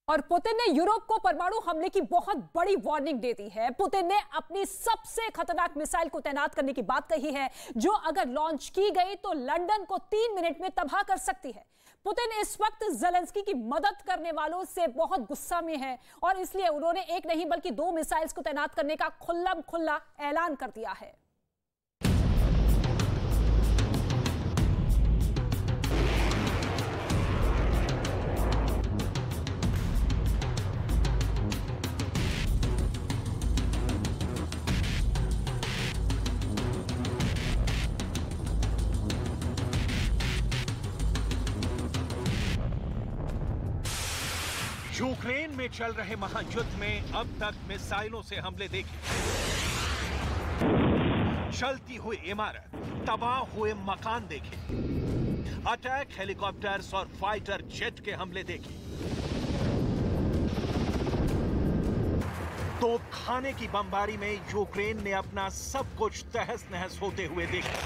और पुतिन ने यूरोप को परमाणु हमले की बहुत बड़ी वार्निंग दे दी है। पुतिन ने अपनी सबसे खतरनाक मिसाइल को तैनात करने की बात कही है, जो अगर लॉन्च की गई तो लंदन को 3 मिनट में तबाह कर सकती है। पुतिन इस वक्त ज़ेलेंस्की की मदद करने वालों से बहुत गुस्सा में है और इसलिए उन्होंने एक नहीं बल्कि 2 मिसाइल्स को तैनात करने का खुल्लम-खुल्ला ऐलान कर दिया है। यूक्रेन में चल रहे महायुद्ध में अब तक मिसाइलों से हमले देखे, चलती हुई इमारत, तबाह हुए मकान देखे, अटैक हेलीकॉप्टर्स और फाइटर जेट के हमले देखे, तोप खाने की बमबारी में यूक्रेन ने अपना सब कुछ तहस नहस होते हुए देखा।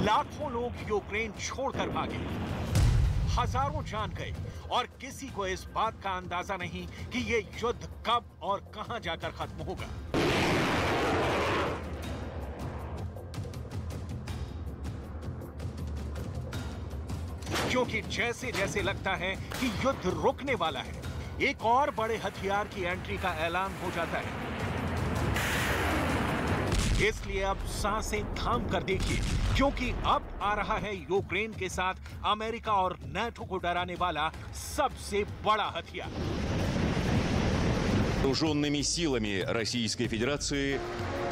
लाखों लोग यूक्रेन छोड़कर भागे, हजारों जान गए और किसी को इस बात का अंदाजा नहीं कि ये युद्ध कब और कहां जाकर खत्म होगा। क्योंकि जैसे जैसे लगता है कि युद्ध रुकने वाला है, एक और बड़े हथियार की एंट्री का ऐलान हो जाता है। इसलिए अब सांसें थाम कर देखिए, क्योंकि अब आ रहा है यूक्रेन के साथ अमेरिका और नाटो को डराने वाला सबसे बड़ा हथियार। Вооруженными силами Российской Федерации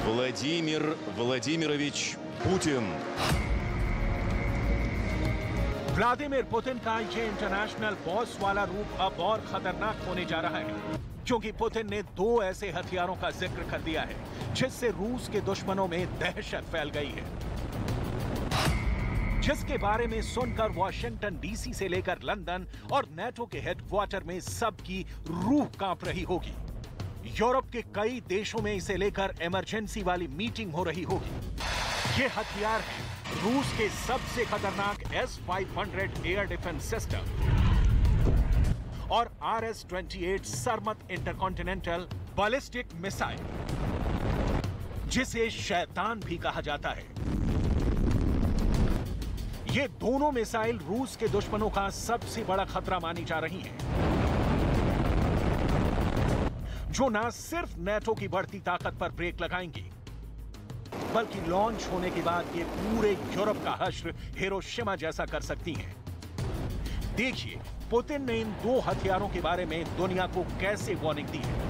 Владимир Владимирович Путин. व्लादिमीर पुतिन का ये इंटरनेशनल बॉस वाला रूप अब और खतरनाक होने जा रहा है, क्योंकि पुतिन ने 2 ऐसे हथियारों का जिक्र कर दिया है जिससे रूस के दुश्मनों में दहशत फैल गई है, जिसके बारे में सुनकर वॉशिंगटन डीसी से लेकर लंदन और नाटो के हेडक्वार्टर में सबकी रूह कांप रही होगी। यूरोप के कई देशों में इसे लेकर इमरजेंसी वाली मीटिंग हो रही होगी। ये हथियार है रूस के सबसे खतरनाक S-500 एयर डिफेंस सिस्टम और RS-28 सरमत इंटरकॉन्टिनेंटल बैलिस्टिक मिसाइल, जिसे शैतान भी कहा जाता है। ये दोनों मिसाइल रूस के दुश्मनों का सबसे बड़ा खतरा मानी जा रही हैं, जो न सिर्फ नाटो की बढ़ती ताकत पर ब्रेक लगाएंगी, बल्कि लॉन्च होने के बाद ये पूरे यूरोप का हश्र हिरोशिमा जैसा कर सकती हैं। देखिए पुतिन ने इन 2 हथियारों के बारे में दुनिया को कैसे वार्निंग दी है।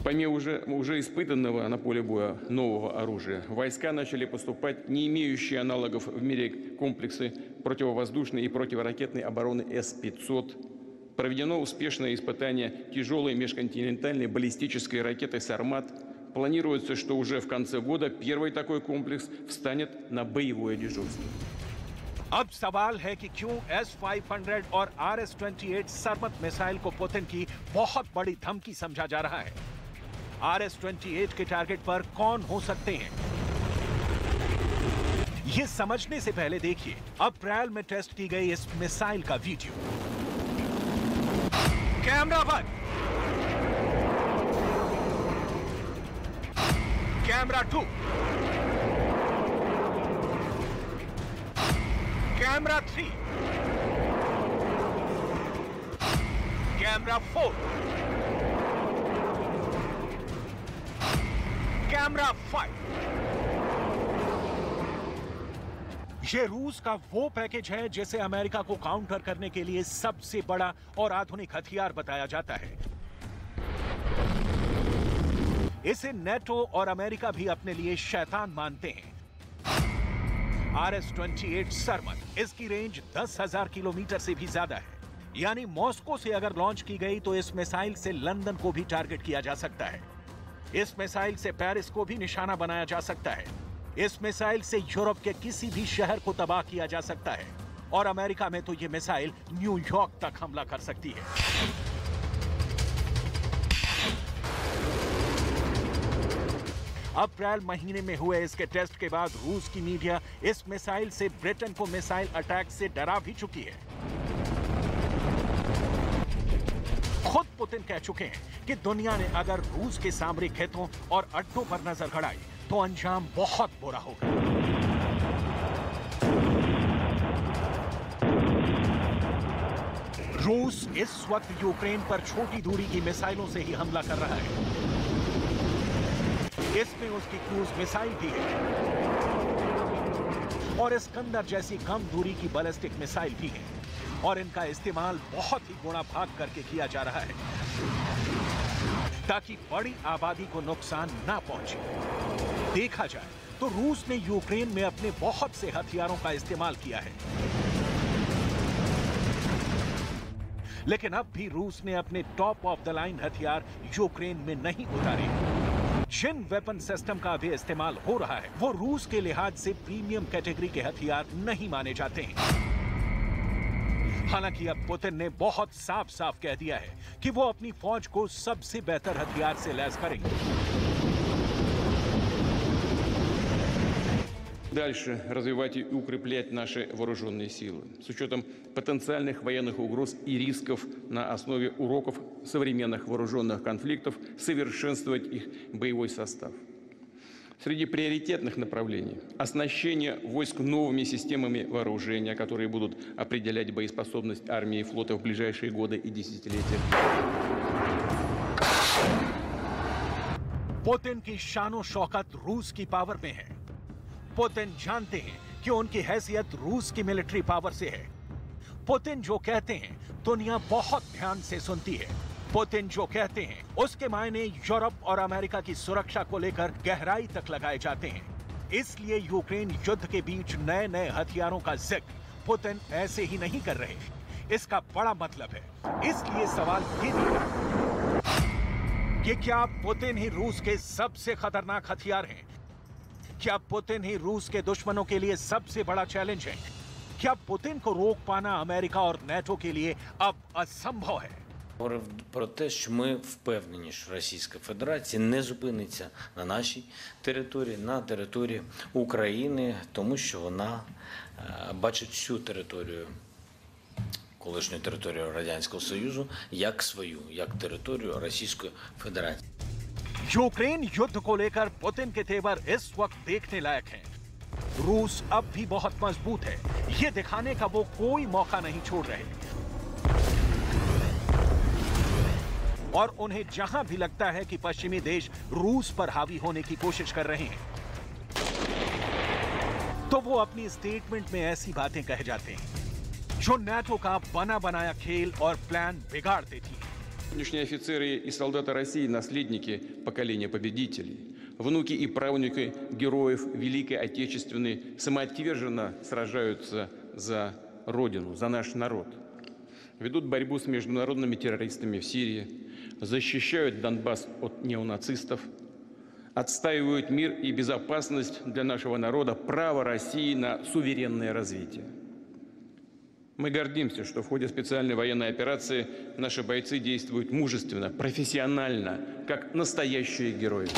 Помимо уже испытанного на поле боя нового оружия, в войска начали поступать не имеющие аналогов в мире комплексы противовоздушной и противоракетной обороны С-500. Проведено успешное испытание тяжелой межконтинентальной баллистической ракеты «Сармат». Планируется, что уже в конце года первый такой комплекс встанет на боевое дежурство. अब सवाल है कि क्यों S-500 और RS-28 सरमत मिसाइल को पुतिन की बहुत बड़ी धमकी समझा जा रहा है। RS-28 के टारगेट पर कौन हो सकते हैं, ये समझने से पहले देखिए अप्रैल में टेस्ट की गई इस मिसाइल का वीडियो। कैमरा बंद, कैमरा 2, कैमरा 3, कैमरा 4, कैमरा 5। ये रूस का वो पैकेज है जिसे अमेरिका को काउंटर करने के लिए सबसे बड़ा और आधुनिक हथियार बताया जाता है। इसे नाटो और अमेरिका भी अपने लिए शैतान मानते हैं। RS-28 सरमत, इसकी रेंज 10,000 किलोमीटर से भी ज्यादा है, यानी मॉस्को से अगर लॉन्च की गई तो इस मिसाइल से लंदन को भी टारगेट किया जा सकता है। इस मिसाइल से पेरिस को भी निशाना बनाया जा सकता है। इस मिसाइल से यूरोप के किसी भी शहर को तबाह किया जा सकता है और अमेरिका में तो यह मिसाइल न्यूयॉर्क तक हमला कर सकती है। अप्रैल महीने में हुए इसके टेस्ट के बाद रूस की मीडिया इस मिसाइल से ब्रिटेन को मिसाइल अटैक से डरा भी चुकी है। खुद पुतिन कह चुके हैं कि दुनिया ने अगर रूस के सामरिक हितों और अड्डों पर नजर गड़ाई तो अंजाम बहुत बुरा होगा। रूस इस वक्त यूक्रेन पर छोटी दूरी की मिसाइलों से ही हमला कर रहा है। इसमें उसकी क्रूज मिसाइल भी है और इस्कंदर जैसी कम दूरी की बैलिस्टिक मिसाइल भी है और इनका इस्तेमाल बहुत ही गुणा भाग करके किया जा रहा है ताकि बड़ी आबादी को नुकसान ना पहुंचे। देखा जाए तो रूस ने यूक्रेन में अपने बहुत से हथियारों का इस्तेमाल किया है, लेकिन अब भी रूस ने अपने टॉप ऑफ द लाइन हथियार यूक्रेन में नहीं उतारे। जिन वेपन सिस्टम का भी इस्तेमाल हो रहा है वो रूस के लिहाज से प्रीमियम कैटेगरी के हथियार नहीं माने जाते हैं। हालांकि अब पुतिन ने बहुत साफ साफ कह दिया है कि वो अपनी फौज को सबसे बेहतर हथियार से लैस करेंगे। Дальше развивать и укреплять наши вооруженные силы с учетом потенциальных военных угроз и рисков на основе уроков современных вооруженных конфликтов, совершенствовать их боевой состав. Среди приоритетных направлений – оснащение войск новыми системами вооружения, которые будут определять боеспособность армии и флота в ближайшие годы и десятилетия. पुतिन की शानो शौकत रूस की पावर में है। पुतिन जानते हैं कि उनकी हैसियत रूस की मिलिट्री पावर से है। पुतिन जो कहते हैं दुनिया बहुत ध्यान से सुनती है। पुतिन जो कहते हैं उसके मायने यूरोप और अमेरिका की सुरक्षा को लेकर गहराई तक लगाए जाते हैं। इसलिए यूक्रेन युद्ध के बीच नए नए हथियारों का जिक्र पुतिन ऐसे ही नहीं कर रहे। इसका बड़ा मतलब है। इसलिए सवाल ये निकला कि क्या पुतिन ही रूस के सबसे खतरनाक हथियार हैं? क्या पुतिन ही रूस के दुश्मनों के लिए सबसे बड़ा चैलेंज है? क्या पुतिन को रोक पाना अमेरिका और नेटो के लिए अब असंभव है? Говорив про те, що ми впевнені, що Російська Федерація не зупиниться на нашій території, на території України, тому що вона бачить всю територію, колишню територію Радянського Союзу, як свою, як територію Російської Федерації. यूक्रेन युद्ध को लेकर पुतिन के तेवर इस वक्त देखने लायक हैं। रूस अब भी बहुत मजबूत है, ये दिखाने का वो कोई मौका नहीं छोड़ रहे और उन्हें जहां भी लगता है कि पश्चिमी देश रूस पर हावी होने की कोशिश कर रहे हैं तो वो अपनी स्टेटमेंट में ऐसी बातें कह जाते हैं जो नेटो का बना बनाया खेल और प्लान बिगाड़ देती है। Сегодняшние офицеры и солдаты России – наследники поколения победителей, внуки и правнуки героев Великой Отечественной самоотверженно сражаются за Родину, за наш народ. Ведут борьбу с международными террористами в Сирии, защищают Донбасс от неонацистов, отстаивают мир и безопасность для нашего народа, право России на суверенное развитие. Мы гордимся, что в ходе специальной военной операции наши бойцы действуют мужественно, профессионально, как настоящие герои.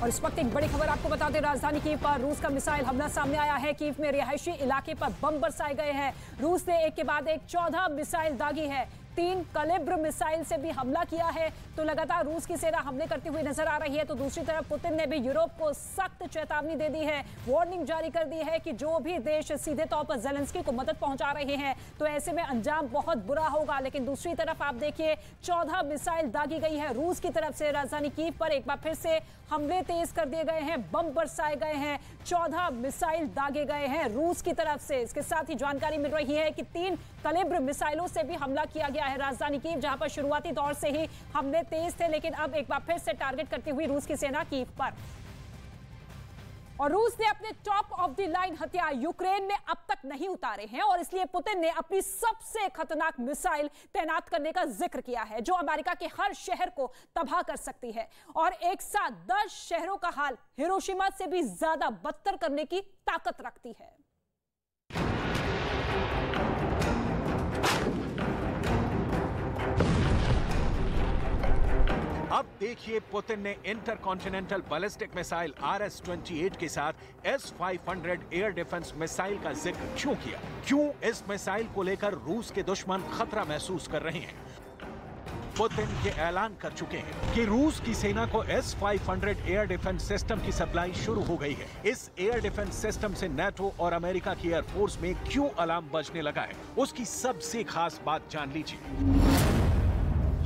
और इस वक्त एक बड़ी खबर आपको बता दें, राजधानी कीव पर रूस का मिसाइल हमला सामने आया है। कीव में रिहायशी इलाके पर बम बरसाए गए हैं। रूस ने एक के बाद एक 14 मिसाइल दागी है। 3 कैलिब्र मिसाइल से भी हमला किया है। तो लगातार रूस की सेना हमले करती हुई नजर आ रही है। तो दूसरी तरफ पुतिन ने भी यूरोप को सख्त चेतावनी दे दी है, वार्निंग जारी कर दी है कि जो भी देश सीधे तौर पर ज़ेलेंस्की को मदद पहुंचा रहे हैं तो ऐसे में अंजाम बहुत बुरा होगा। लेकिन दूसरी तरफ आप देखिए 14 मिसाइल दागी गई है रूस की तरफ से। राजधानी कीव पर एक बार फिर से हमले तेज कर दिए गए हैं, बम बरसाए गए हैं, 14 मिसाइल दागे गए हैं रूस की तरफ से। इसके साथ ही जानकारी मिल रही है कि 3 कैलिब्र मिसाइलों से भी हमला किया गया है राजधानी कीव, जहां पर शुरुआती दौर से ही हमले तेज थे, लेकिन अब एक बार फिर से टारगेट करती हुई रूस की सेना कीव पर। और रूस ने अपने टॉप ऑफ द लाइन हथियार यूक्रेन में अब तक नहीं उतारे हैं और इसलिए पुतिन ने अपनी सबसे खतरनाक मिसाइल तैनात करने का जिक्र किया है, जो अमेरिका के हर शहर को तबाह कर सकती है और एक साथ 10 शहरों का हाल हिरोशिमा से भी ज्यादा बदतर करने की ताकत रखती है। अब देखिए पुतिन ने इंटरकॉन्टिनेंटल बैलिस्टिक मिसाइल RS-28 के साथ S-500 एयर डिफेंस मिसाइल का जिक्र क्यों किया? क्यों इस मिसाइल को लेकर रूस के दुश्मन खतरा महसूस कर रहे हैं? पुतिन ये ऐलान कर चुके हैं कि रूस की सेना को S-500 एयर डिफेंस सिस्टम की सप्लाई शुरू हो गई है। इस एयर डिफेंस सिस्टम से नाटो और अमेरिका की एयरफोर्स में क्यों अलार्म बजने लगा है, उसकी सबसे खास बात जान लीजिए।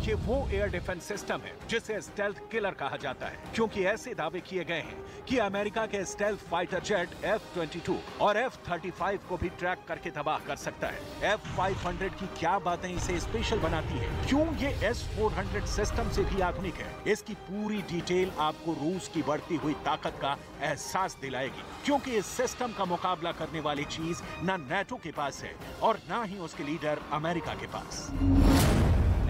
ये वो एयर डिफेंस सिस्टम है जिसे स्टेल्थ किलर कहा जाता है, क्योंकि ऐसे दावे किए गए हैं कि अमेरिका के स्टेल्थ फाइटर जेट F-22 और F-35 को भी ट्रैक करके तबाह कर सकता है। F-500 की क्या बातें इसे स्पेशल बनाती है? क्यों ये S-400 सिस्टम से भी आधुनिक है? इसकी पूरी डिटेल आपको रूस की बढ़ती हुई ताकत का एहसास दिलाएगी, क्योंकि इस सिस्टम का मुकाबला करने वाली चीज ना नाटो के पास है और ना ही उसके लीडर अमेरिका के पास।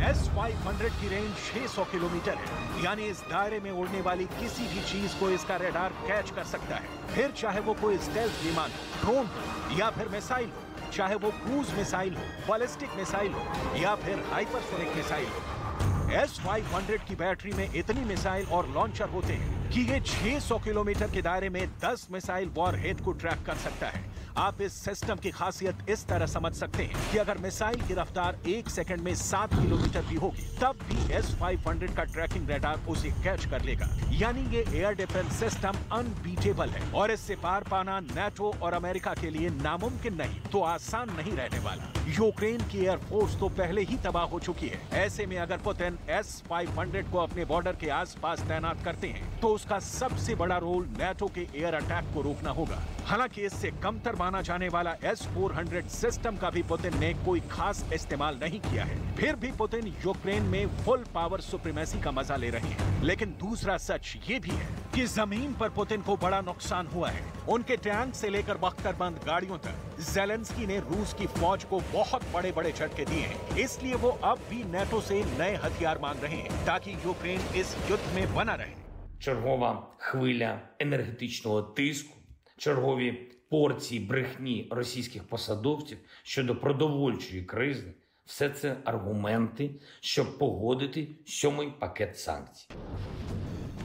S-500 की रेंज 600 किलोमीटर है, यानी इस दायरे में उड़ने वाली किसी भी चीज को इसका रडार कैच कर सकता है। फिर चाहे वो कोई स्टेल्थ विमान हो, ड्रोन हो या फिर मिसाइल हो, चाहे वो क्रूज मिसाइल हो, बैलिस्टिक मिसाइल हो या फिर हाइपरसोनिक मिसाइल हो। S-500 की बैटरी में इतनी मिसाइल और लॉन्चर होते हैं कि ये 600 किलोमीटर के दायरे में 10 मिसाइल वॉरहेड को ट्रैक कर सकता है। आप इस सिस्टम की खासियत इस तरह समझ सकते हैं कि अगर मिसाइल की रफ्तार 1 सेकंड में 7 किलोमीटर भी होगी, तब भी S-500 का ट्रैकिंग रडार उसे कैच कर लेगा। यानी ये एयर डिफेंस सिस्टम अनबीटेबल है और इससे पार पाना नाटो और अमेरिका के लिए नामुमकिन नहीं तो आसान नहीं रहने वाला। यूक्रेन की एयरफोर्स तो पहले ही तबाह हो चुकी है। ऐसे में अगर पुतिन S-500 को अपने बॉर्डर के आसपास तैनात करते हैं तो उसका सबसे बड़ा रोल नाटो के एयर अटैक को रोकना होगा। हालांकि इससे कमतर माना जाने वाला S-400 सिस्टम का भी पुतिन ने कोई खास इस्तेमाल नहीं किया है। फिर भी पुतिन यूक्रेन में फुल पावर सुप्रीमेसी का मजा ले रहे हैं। लेकिन दूसरा सच ये भी है कि जमीन पर पुतिन को बड़ा नुकसान हुआ है। उनके टैंक से लेकर बख्तरबंद गाड़ियों तक ज़ेलेंस्की ने रूस की फौज को बहुत बड़े बड़े झटके दिए हैं। इसलिए वो अब भी नाटो से नए हथियार मांग रहे हैं ताकि यूक्रेन इस युद्ध में बना रहे। Чергова хвиля енергетичного тиску, чергові порції брехні російських посадовців щодо продовольчої кризи – все це аргументи, щоб погодити 7-й пакет санкцій.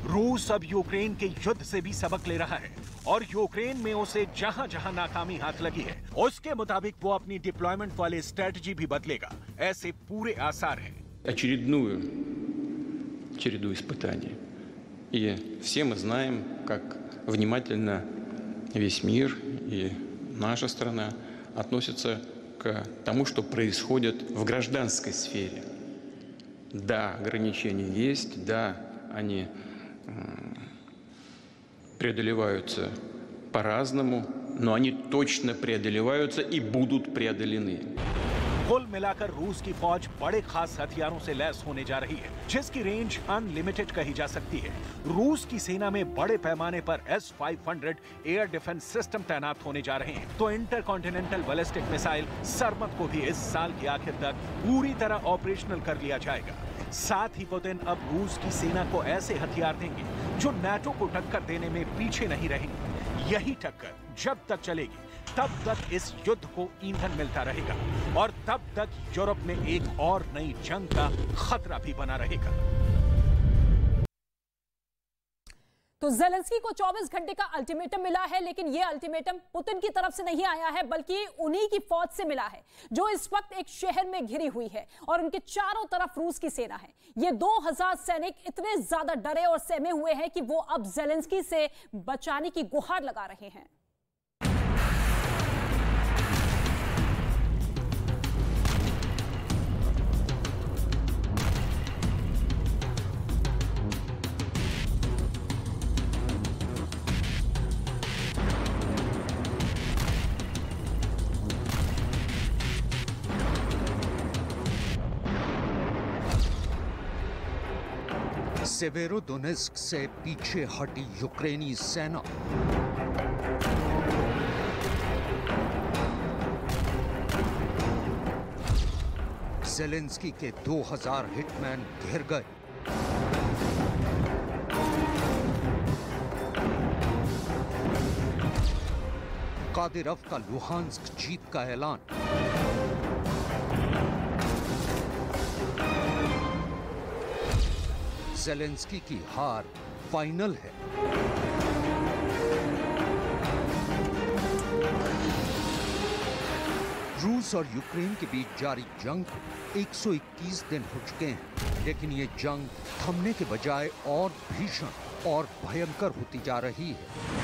रूस अब यूक्रेन के युद्ध से भी सबक ले रहा है और यूक्रेन में उसे जहां जहां नाकामी हाथ लगी है, उसके मुताबिक वो अपनी डिप्लॉयमेंट वाली स्ट्रेटजी भी बदलेगा। ऐसे पूरे आसार हैं। Очередную череду испытаний. И все мы знаем, как внимательно весь мир и наша страна относятся к тому, что происходит в гражданской сфере. Да, ограничения есть, да, они преодолеваются по-разному, но они точно преодолеваются и будут преодолены. कुल मिलाकर रूस की फौज बड़े खास हथियारों से लैस होने जा रही है, जिसकी रेंज अनलिमिटेड कही जा सकती है। रूस की सेना में बड़े पैमाने पर S-500 एयर डिफेंस सिस्टम तैनात होने जा रहे हैं, तो इंटरकॉन्टिनेंटल बैलिस्टिक मिसाइल सरमत को भी इस साल के आखिर तक पूरी तरह ऑपरेशनल कर लिया जाएगा। साथ ही पुतिन अब रूस की सेना को ऐसे हथियार देंगे जो नाटो को टक्कर देने में पीछे नहीं रहेंगे। यही टक्कर जब तक चलेगी तब तक इस युद्ध को ईंधन मिलता रहेगा और तब तक यूरोप में एक और नई जंग का खतरा भी बना रहेगा। तो ज़ेलेंस्की को 24 घंटे का अल्टीमेटम मिला है, लेकिन यह अल्टीमेटम पुतिन की तरफ से नहीं आया है, बल्कि उन्हीं की फौज से मिला है जो इस वक्त एक शहर में घिरी हुई है और उनके चारों तरफ रूस की सेना है। ये 2000 सैनिक इतने ज्यादा डरे और सहमे हुए हैं कि वो अब ज़ेलेंस्की से बचाने की गुहार लगा रहे हैं। सेवेरोडोनेस्क से पीछे हटी यूक्रेनी सेना। ज़ेलेंस्की के 2000 हिटमैन घिर गए। कादिरोव का लुहांस्क जीत का ऐलान। ज़ेलेंस्की की हार फाइनल है। रूस और यूक्रेन के बीच जारी जंग को 121 दिन हो चुके हैं, लेकिन ये जंग थमने के बजाय और भीषण और भयंकर होती जा रही है।